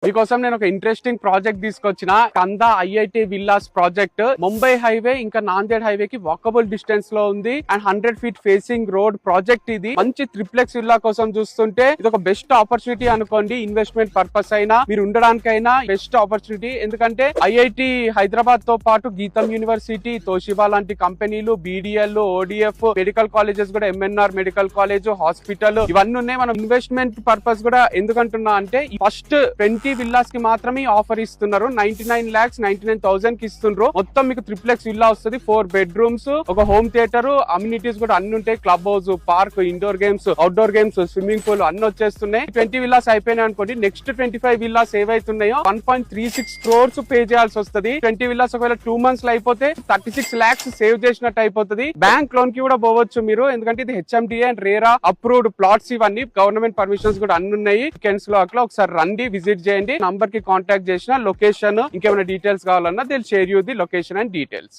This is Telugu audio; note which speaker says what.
Speaker 1: మీకోసం నేను ఒక ఇంట్రెస్టింగ్ ప్రాజెక్ట్ తీసుకొచ్చిన Kandi IIT villas project. Mumbai highway ఇంకా నాందేడ్ హైవే కి వాకబుల్ డిస్టెన్స్ లో ఉంది and 100 feet facing road project. ఇది మంచి ట్రిప్లెక్స్ విల్లా కోసం చూస్తుంటే ఇది ఒక బెస్ట్ ఆపర్చునిటీ అనుకోండి. ఇన్వెస్ట్మెంట్ పర్పస్ అయినా మీరు ఉండడానికైనా బెస్ట్ ఆపర్చునిటీ. ఎందుకంటే ఐఐటి హైదరాబాద్ తో పాటు గీతం యూనివర్సిటీ, తోషిబా లాంటి కంపెనీలు, బీడిఎల్, ఓడిఎఫ్, మెడికల్ కాలేజెస్ కూడా, ఎంఎన్ఆర్ మెడికల్ కాలేజ్, హాస్పిటల్ ఇవన్నీ ఉన్నాయి. మనం ఇన్వెస్ట్మెంట్ పర్పస్ కూడా ఎందుకంటున్నా అంటే ఫస్ట్ 20 విల్లాస్ కి మాత్రమే ఆఫర్ ఇస్తున్నారు. 99,99,000 కి ఇస్తున్నారు. మొత్తం మీకు ట్రిప్లెక్స్ విల్లా వస్తుంది. 4 bedrooms, ఒక హోమ్ థియేటర్, అమ్యూనిటీస్ కూడా అన్ని ఉంటాయి. Club house, park, indoor games, outdoor games, swimming pool అన్ని వచ్చేస్తున్నాయి. 20 విల్లాస్ అయిపోయినాయి అనుకోండి. నెక్స్ట్ 25 విల్లాస్ ఏవైతున్నాయో 1.36 crores పే చేయాల్సి వస్తుంది. 20 విల్లాస్ ఒకవేళ 2 months లో అయిపోతే 36 lakhs సేవ్ చేసినట్టు అయిపోతుంది. బ్యాంక్ లోన్ కి కూడా పోవచ్చు మీరు, ఎందుకంటే ఇది HMDA and RERA approved plots. ఇవన్నీ గవర్నమెంట్ పర్మిషన్స్ కూడా అన్ని ఉన్నాయి. వీకెండ్స్ లో అట్లా ఒకసారి రండి, విజిట్ చేయండి. నంబర్ కి కాంటాక్ట్ చేసిన లొకేషన్ ఇంకేమైనా డీటెయిల్స్ కావాలన్నా they will share you the location and details.